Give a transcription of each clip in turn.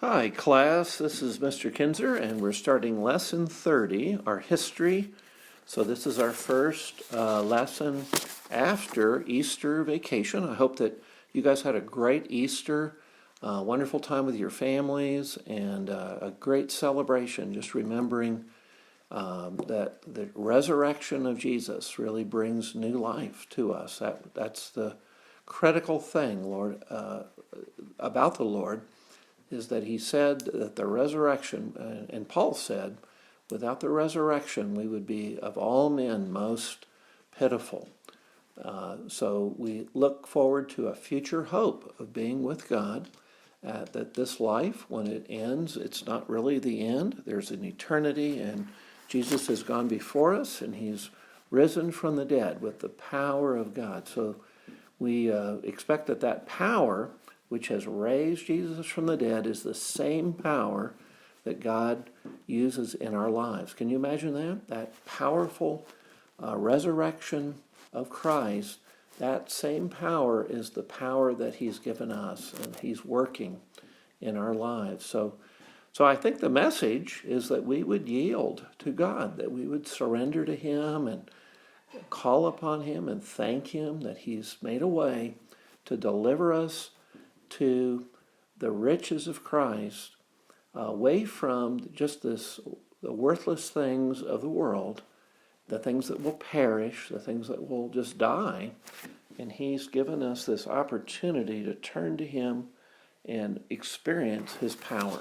Hi, class. This is Mr. Kinzer, and we're starting Lesson 30, our history. So this is our first lesson after Easter vacation. I hope that you guys had a great Easter, wonderful time with your families, and a great celebration, just remembering that the resurrection of Jesus really brings new life to us. That's the critical thing, Lord, about the Lord, is that he said that the resurrection, and Paul said, without the resurrection, we would be of all men most pitiful. So we look forward to a future hope of being with God, that this life, when it ends, it's not really the end. There's an eternity, and Jesus has gone before us, and he's risen from the dead with the power of God. So we expect that power, which has raised Jesus from the dead, is the same power that God uses in our lives. Can you imagine that? That powerful resurrection of Christ, that same power is the power that he's given us, and he's working in our lives. So I think the message is that we would yield to God, that we would surrender to him and call upon him and thank him that he's made a way to deliver us to the riches of Christ, away from just the worthless things of the world, the things that will perish, the things that will just die. And he's given us this opportunity to turn to him and experience his power.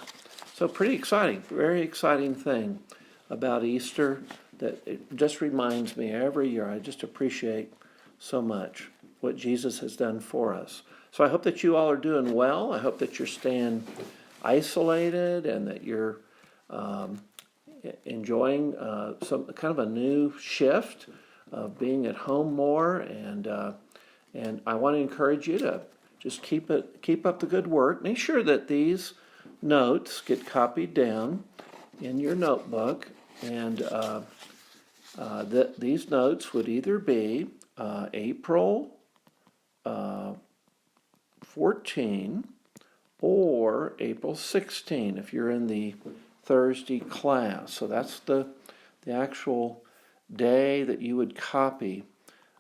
So pretty exciting, very exciting thing about Easter that it just reminds me every year. I just appreciate so much what Jesus has done for us. So I hope that you all are doing well. I hope that you're staying isolated and that you're enjoying some kind of a new shift of being at home more. And I want to encourage you to just keep up the good work. Make sure that these notes get copied down in your notebook, and these notes would either be April 14 or April 16 if you're in the Thursday class. So that's the actual day that you would copy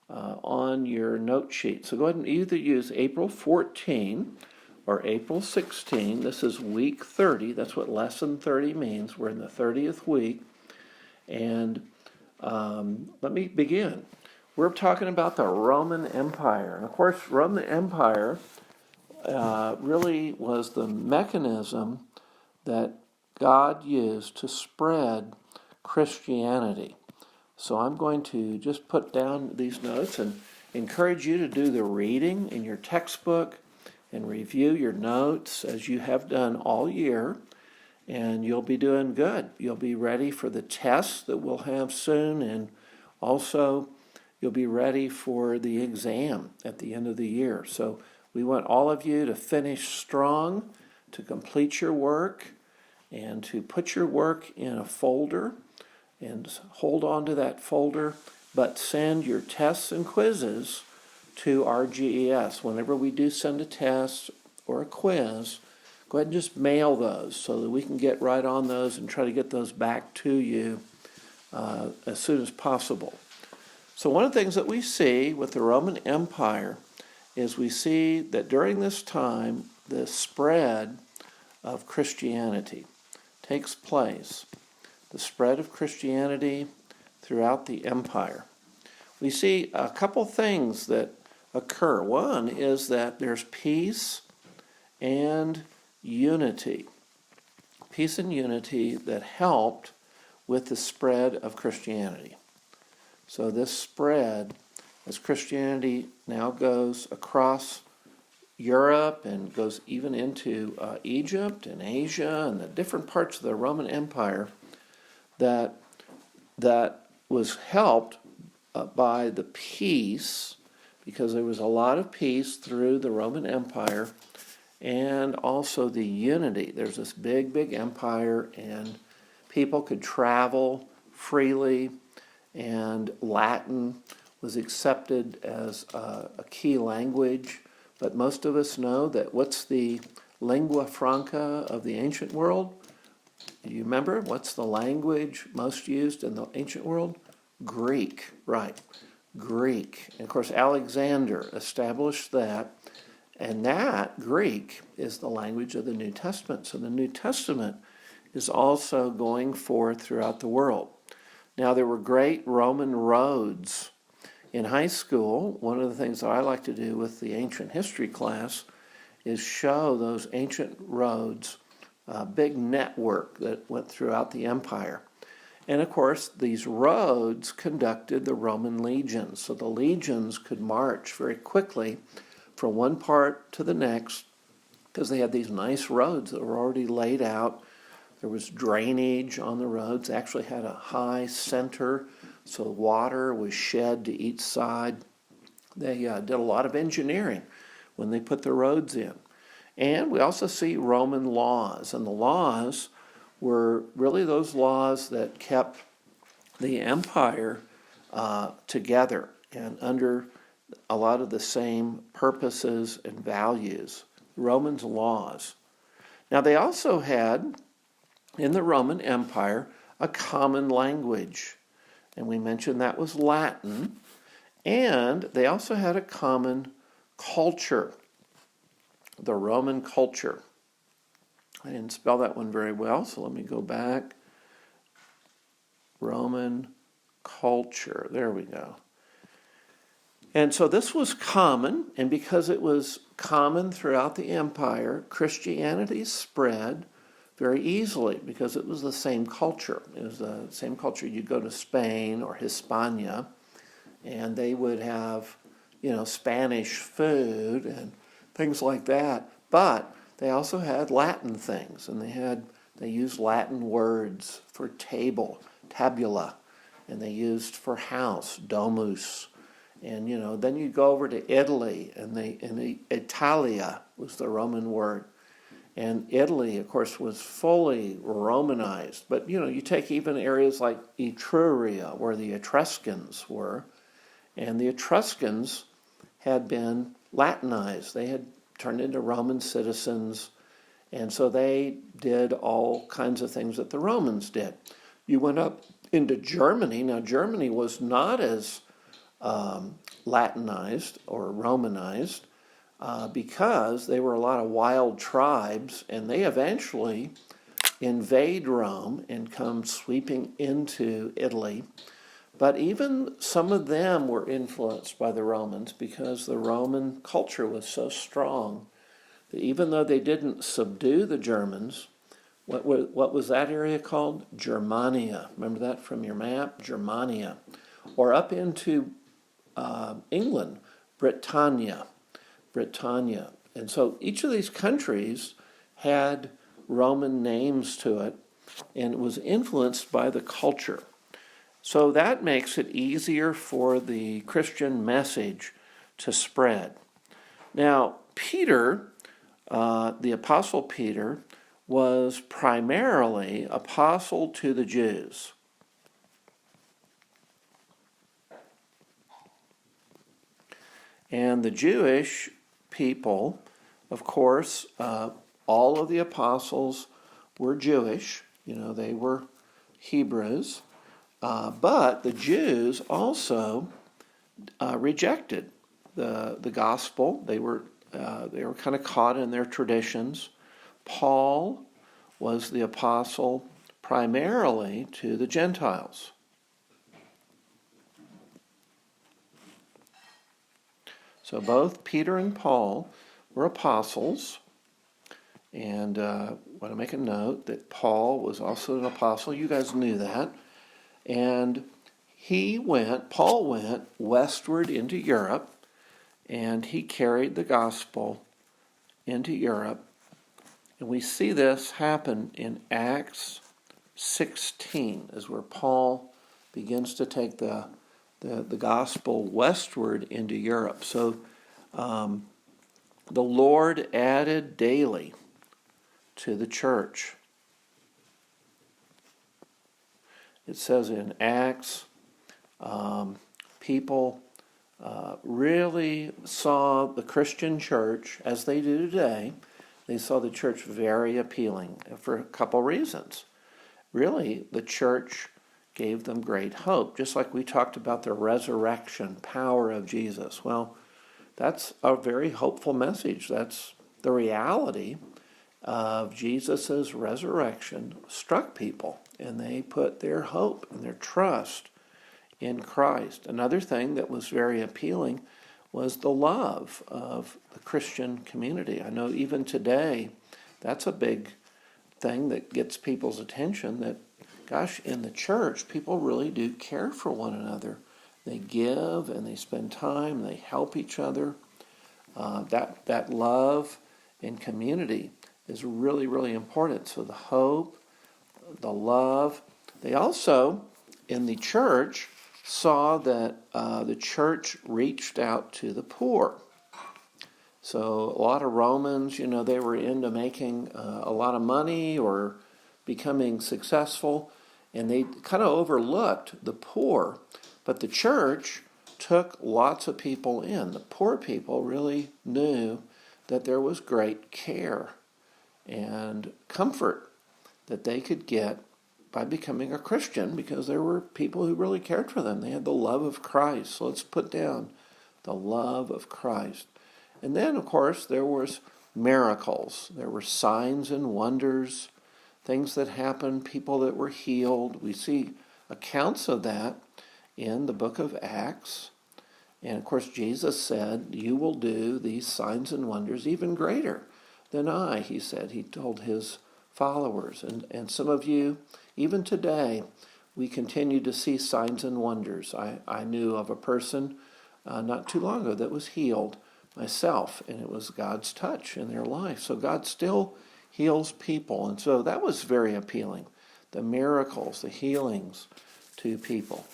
on your note sheet. So go ahead and either use April 14 or April 16. This is week 30. That's what lesson 30 means. We're in the 30th week. And let me begin. We're talking about the Roman Empire. And of course, Roman Empire really was the mechanism that God used to spread Christianity. So I'm going to just put down these notes and encourage you to do the reading in your textbook and review your notes as you have done all year, and you'll be doing good. You'll be ready for the tests that we'll have soon, and also you'll be ready for the exam at the end of the year. So we want all of you to finish strong, to complete your work, and to put your work in a folder and hold on to that folder, but send your tests and quizzes to RGES. Whenever we do send a test or a quiz, go ahead and just mail those so that we can get right on those and try to get those back to you as soon as possible. So one of the things that we see with the Roman Empire is we see that during this time, the spread of Christianity takes place. The spread of Christianity throughout the empire. We see a couple things that occur. One is that there's peace and unity. Peace and unity that helped with the spread of Christianity. So this spread, as Christianity now goes across Europe and goes even into Egypt and Asia and the different parts of the Roman Empire, that was helped by the peace, because there was a lot of peace through the Roman Empire, and also the unity. There's this big empire, and people could travel freely, and Latin was accepted as a key language. But most of us know that what's the lingua franca of the ancient world? Do you remember what's the language most used in the ancient world? Greek, right. Greek. And of course, Alexander established that, and that Greek is the language of the New Testament. So the New Testament is also going forth throughout the world. Now, there were great Roman roads. In high school, one of the things that I like to do with the ancient history class is show those ancient roads, a big network that went throughout the empire. And of course, these roads conducted the Roman legions. So the legions could march very quickly from one part to the next because they had these nice roads that were already laid out. There was drainage on the roads. They actually had a high center, so water was shed to each side. They did a lot of engineering when they put the roads in. And we also see Roman laws, and the laws were really those laws that kept the empire together and under a lot of the same purposes and values. Romans' laws. Now, they also had, in the Roman Empire, a common language. And we mentioned that was Latin. And they also had a common culture, the Roman culture. I didn't spell that one very well, so let me go back. Roman culture. There we go. And so this was common, and because it was common throughout the empire, Christianity spread very easily because it was the same culture. It was the same culture. You'd go to Spain or Hispania, and they would have, Spanish food and things like that. But they also had Latin things, and they used Latin words for table, tabula, and they used for house, domus. And then you go over to Italy, and Italia was the Roman word. And Italy, of course, was fully Romanized. But you take even areas like Etruria, where the Etruscans were, and the Etruscans had been Latinized. They had turned into Roman citizens, and so they did all kinds of things that the Romans did. You went up into Germany. Now, Germany was not as Latinized or Romanized because they were a lot of wild tribes, and they eventually invade Rome and come sweeping into Italy. But even some of them were influenced by the Romans because the Roman culture was so strong that even though they didn't subdue the Germans, what was that area called? Germania. Remember that from your map? Germania. Or up into England, Britannia. And so each of these countries had Roman names to it, and it was influenced by the culture. So that makes it easier for the Christian message to spread. Now, Peter, the Apostle Peter, was primarily apostle to the Jews. And the Jewish people, of course, all of the apostles were Jewish. They were Hebrews. But the Jews also rejected the gospel. They were kind of caught in their traditions. Paul was the apostle primarily to the Gentiles. So both Peter and Paul were apostles. And I want to make a note that Paul was also an apostle. You guys knew that. And Paul went westward into Europe, and he carried the gospel into Europe. And we see this happen in Acts 16, is where Paul begins to take the gospel westward into Europe. So the Lord added daily to the church. It says in Acts, people really saw the Christian church, as they do today, They saw the church very appealing for a couple reasons. Really, the church gave them great hope, just like we talked about the resurrection power of Jesus. Well, that's a very hopeful message. That's the reality of Jesus' resurrection struck people, and they put their hope and their trust in Christ. Another thing that was very appealing was the love of the Christian community. I know even today, that's a big thing that gets people's attention, that, gosh, in the church, people really do care for one another. They give and they spend time, they help each other. That love and community is really, really important. So the hope, the love. They also, in the church, saw that the church reached out to the poor. So a lot of Romans, they were into making a lot of money or becoming successful, and they kind of overlooked the poor. But the church took lots of people in. The poor people really knew that there was great care and comfort that they could get by becoming a Christian, because there were people who really cared for them. They had the love of Christ. So let's put down the love of Christ. And then, of course, there was miracles. There were signs and wonders, things that happened, people that were healed. We see accounts of that in the book of Acts. And, of course, Jesus said, "You will do these signs and wonders even greater than I," he said. He told his followers. And some of you, even today, we continue to see signs and wonders. I knew of a person not too long ago that was healed myself, and it was God's touch in their life. So God still heals people, and so that was very appealing. The miracles, the healings to people,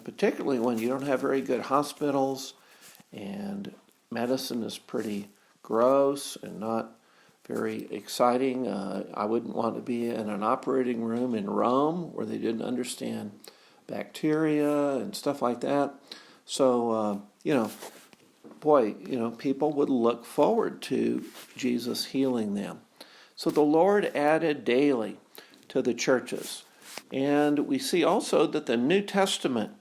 particularly when you don't have very good hospitals and medicine is pretty gross and not very exciting. I wouldn't want to be in an operating room in Rome where they didn't understand bacteria and stuff like that. So, people would look forward to Jesus healing them. So the Lord added daily to the churches. And we see also that the New Testament,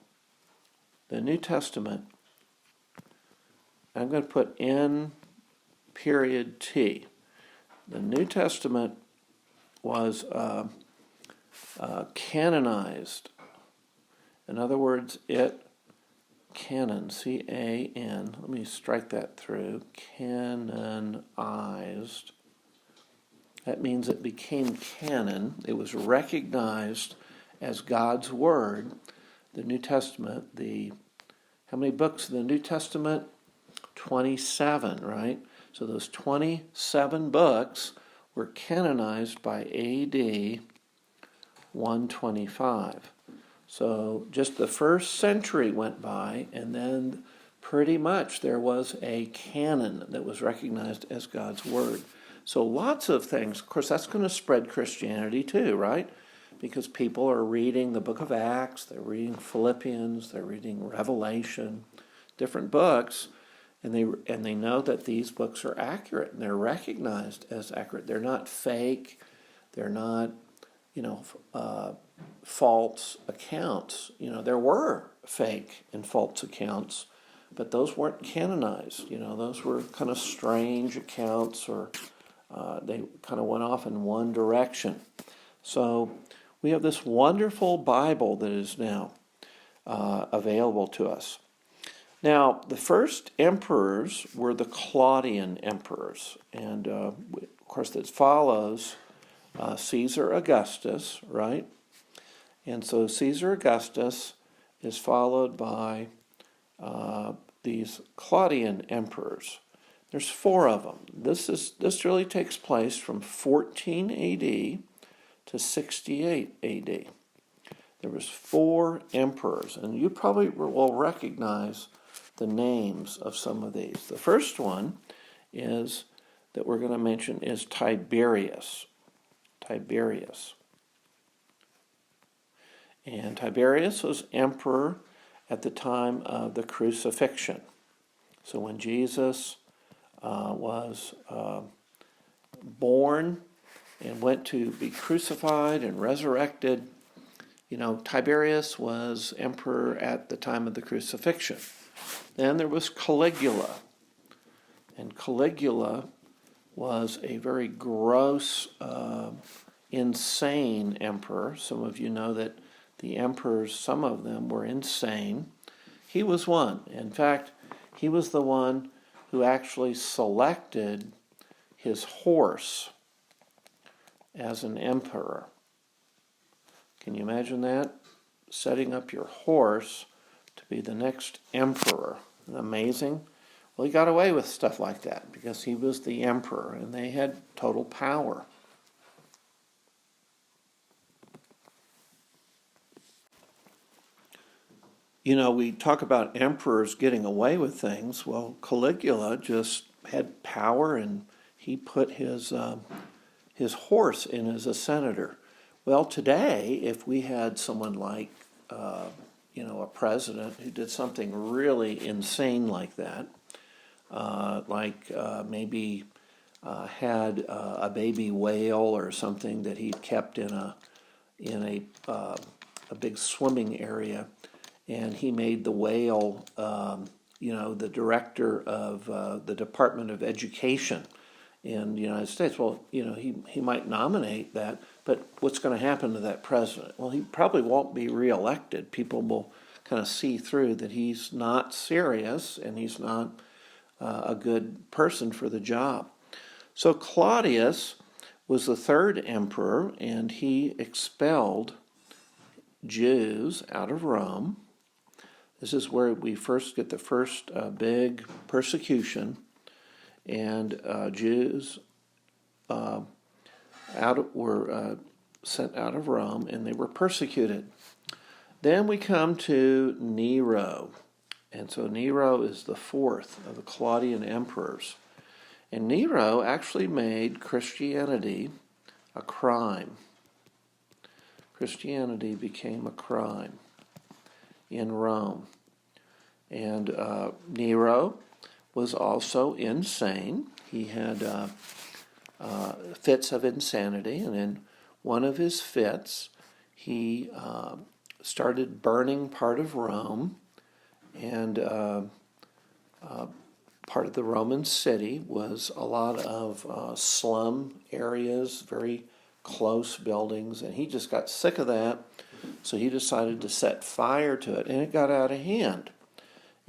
I'm going to put N period T. The New Testament was canonized. In other words, canon, C-A-N, let me strike that through, canonized. That means it became canon. It was recognized as God's Word. The New Testament, how many books in the New Testament? 27, right? So those 27 books were canonized by A.D. 125. So just the first century went by, and then pretty much there was a canon that was recognized as God's Word. So lots of things. Of course, that's going to spread Christianity too, right? Because people are reading the book of Acts, they're reading Philippians, they're reading Revelation, different books, and they know that these books are accurate, and they're recognized as accurate. They're not fake. They're not, false accounts. There were fake and false accounts, but those weren't canonized. Those were kind of strange accounts, or they kind of went off in one direction. So we have this wonderful Bible that is now available to us. Now, the first emperors were the Claudian emperors, and of course that follows Caesar Augustus, right? And so Caesar Augustus is followed by these Claudian emperors. There's 4 of them. This really takes place from 14 A.D. to 68 A.D. There was 4 emperors, and you probably will recognize the names of some of these. The first one that we're going to mention is Tiberius. And Tiberius was emperor at the time of the crucifixion. So when Jesus was born and went to be crucified and resurrected. Tiberius was emperor at the time of the crucifixion. Then there was Caligula. And Caligula was a very gross, insane emperor. Some of you know that the emperors, some of them were insane. He was one. In fact, he was the one who actually selected his horse as an emperor. Can you imagine that? Setting up your horse to be the next emperor. Isn't that amazing? Well, he got away with stuff like that because he was the emperor and they had total power. We talk about emperors getting away with things. Well, Caligula just had power and he put his horse in as a senator. Well, today, if we had someone like, a president who did something really insane like that, maybe had a baby whale or something that he'd kept in a big swimming area, and he made the whale, the director of the Department of Education in the United States. Well, he might nominate that, but what's going to happen to that president? Well, he probably won't be reelected. People will kind of see through that he's not serious and he's not a good person for the job. So Claudius was the third emperor, and he expelled Jews out of Rome. This is where we first get the first big persecution, and Jews were sent out of Rome, and they were persecuted. Then we come to Nero, and so Nero is the fourth of the Claudian emperors. And Nero actually made Christianity a crime. Christianity became a crime in Rome. And Nero was also insane. He had fits of insanity, and in one of his fits, he started burning part of Rome, and part of the Roman city was a lot of slum areas, very close buildings, and he just got sick of that, so he decided to set fire to it, and it got out of hand.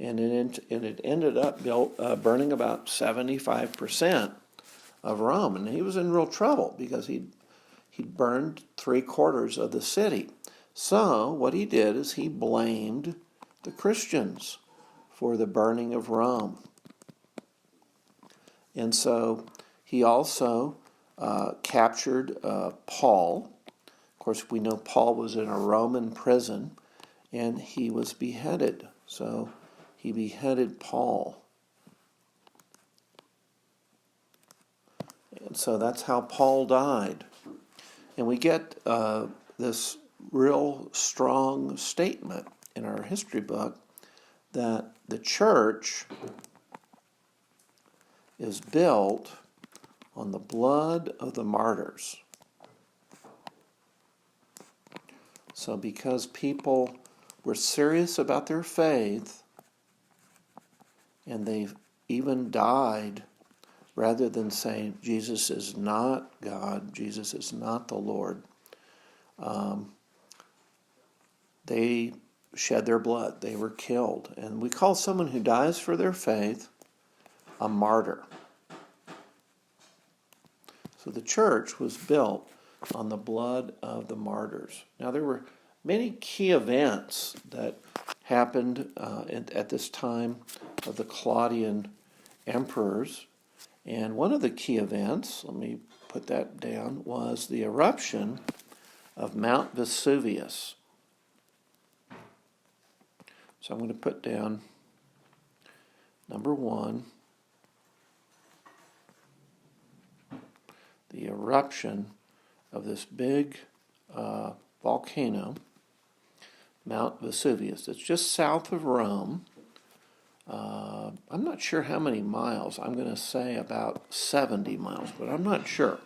And it ended up burning about 75% of Rome, and he was in real trouble because he'd burned 3/4 of the city. So what he did is he blamed the Christians for the burning of Rome. And so he also captured Paul. Of course, we know Paul was in a Roman prison, and he was beheaded. So he beheaded Paul. And so that's how Paul died. And we get this real strong statement in our history book that the church is built on the blood of the martyrs. So because people were serious about their faith, and they've even died, rather than saying Jesus is not God, Jesus is not the Lord, they shed their blood. They were killed. And we call someone who dies for their faith a martyr. So the church was built on the blood of the martyrs. Now there were many key events that happened at this time of the Claudian emperors. And one of the key events, let me put that down, was the eruption of Mount Vesuvius. So I'm going to put down number 1, the eruption of this big volcano, Mount Vesuvius. It's just south of Rome. I'm not sure how many miles. I'm going to say about 70 miles, but I'm not sure.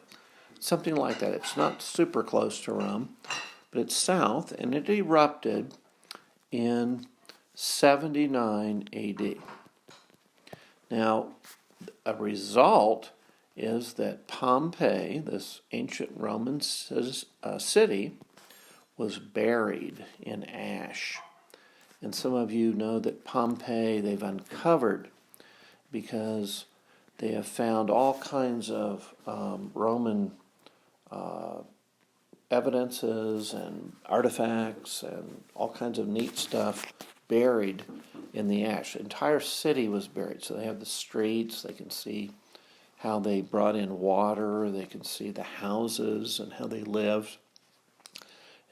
Something like that. It's not super close to Rome, but it's south, and it erupted in 79 AD. Now, a result is that Pompeii, this ancient Roman city, was buried in ash. And some of you know that Pompeii they've uncovered because they have found all kinds of Roman evidences and artifacts and all kinds of neat stuff buried in the ash. The entire city was buried. So they have the streets, they can see how they brought in water, they can see the houses and how they lived.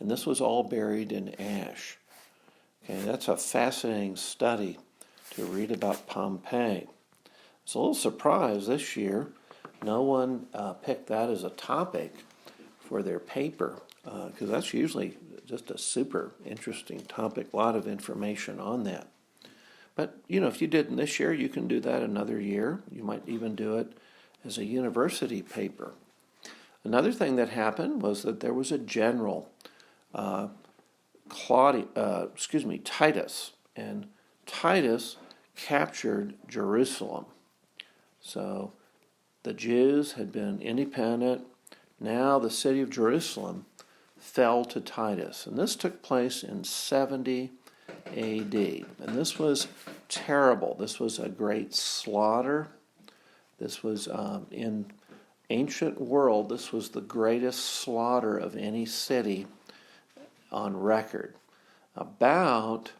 And this was all buried in ash. Okay, that's a fascinating study to read about Pompeii. I was a little surprised this year no one picked that as a topic for their paper, because that's usually just a super interesting topic, a lot of information on that. But, if you didn't this year, you can do that another year. You might even do it as a university paper. Another thing that happened was that there was a general, Titus, and Titus captured Jerusalem. So the Jews had been independent. Now the city of Jerusalem fell to Titus. And this took place in 70 AD. And this was terrible. This was a great slaughter. This was, in ancient world, this was the greatest slaughter of any city on record. About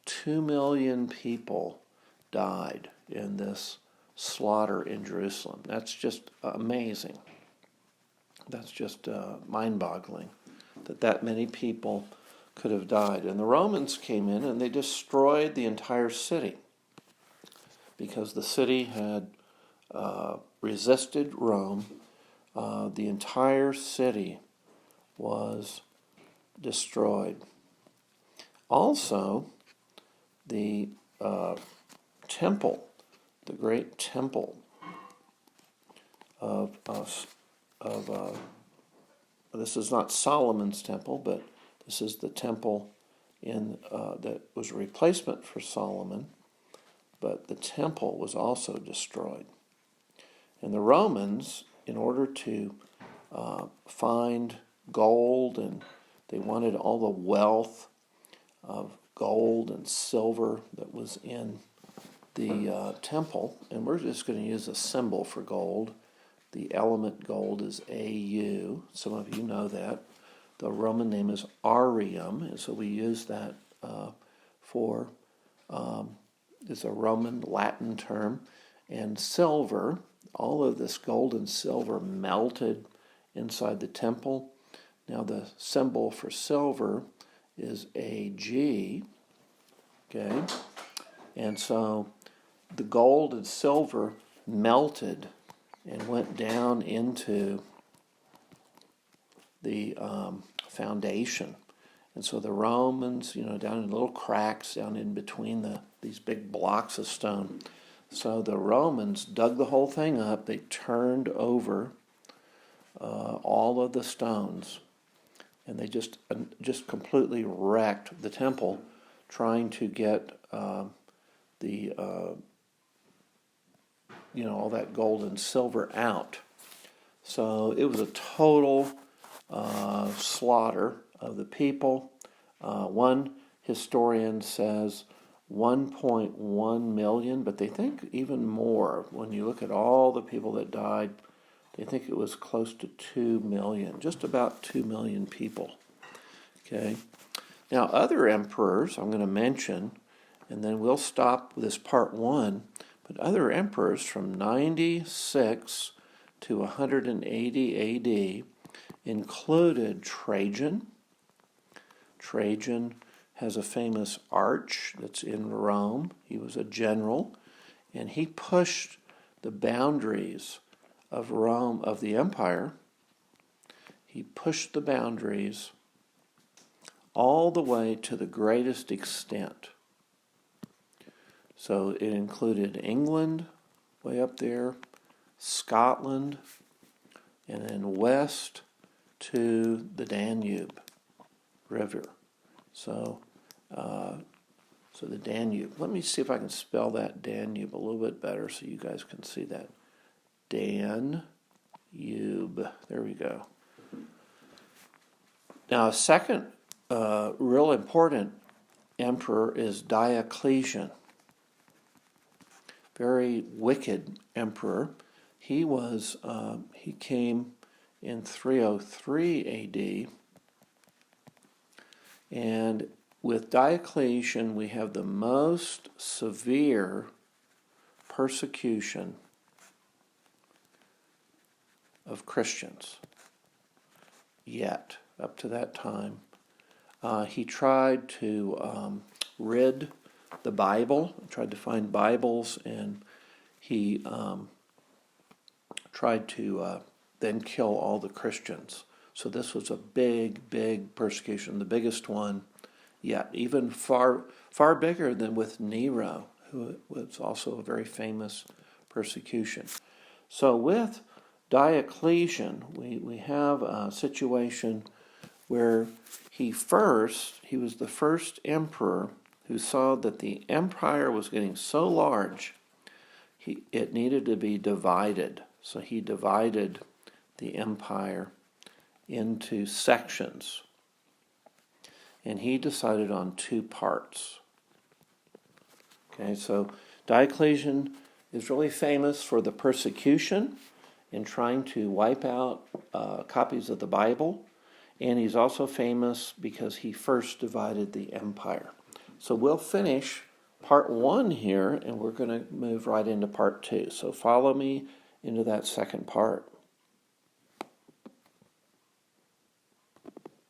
2 million people died in this slaughter in Jerusalem. That's just amazing. That's just mind-boggling that many people could have died. And the Romans came in and they destroyed the entire city because the city had resisted Rome. The entire city was destroyed. Also, the temple, the great temple of this is not Solomon's temple, but this is the temple that was a replacement for Solomon, but the temple was also destroyed. And the Romans, in order to find gold, and they wanted all the wealth of gold and silver that was in the temple, and we're just going to use a symbol for gold. The element gold is AU. Some of you know that. The Roman name is Arium, and so we use that it's a Roman Latin term. And silver, all of this gold and silver melted inside the temple. Now the symbol for silver is AG, okay? And so the gold and silver melted and went down into the foundation. And so the Romans, down in little cracks down in between these big blocks of stone. So the Romans dug the whole thing up. They turned over all of the stones, and they just completely wrecked the temple, trying to get all that gold and silver out. So it was a total slaughter of the people. One historian says 1.1 million, but they think even more. When you look at all the people that died, they think it was close to 2 million, just about 2 million people. Okay. Now, other emperors I'm going to mention, and then we'll stop with this part 1, but other emperors from 96 to 180 AD included Trajan. Trajan has a famous arch that's in Rome. He was a general, and he pushed the boundaries of Rome, of the empire. He pushed the boundaries all the way to the greatest extent. So it included England, way up there, Scotland, and then west to the Danube River. So the Danube. Let me see if I can spell that Danube a little bit better so you guys can see that. Danube. There we go. Now, a second real important emperor is Diocletian. Very wicked emperor. He came in 303 AD, and with Diocletian we have the most severe persecution of Christians yet up to that time. He tried to rid the Bible, tried to find Bibles, and he tried to then kill all the Christians. So this was a big, big persecution, the biggest one yet, even far bigger than with Nero, who was also a very famous persecution. So with Diocletian, we have a situation where he was the first emperor who saw that the empire was getting so large, it needed to be divided. So he divided the empire into sections. And he decided on 2 parts. Okay, so Diocletian is really famous for the persecution in trying to wipe out copies of the Bible. And he's also famous because he first divided the empire. So we'll finish part 1 here, and we're going to move right into part 2. So follow me into that second part.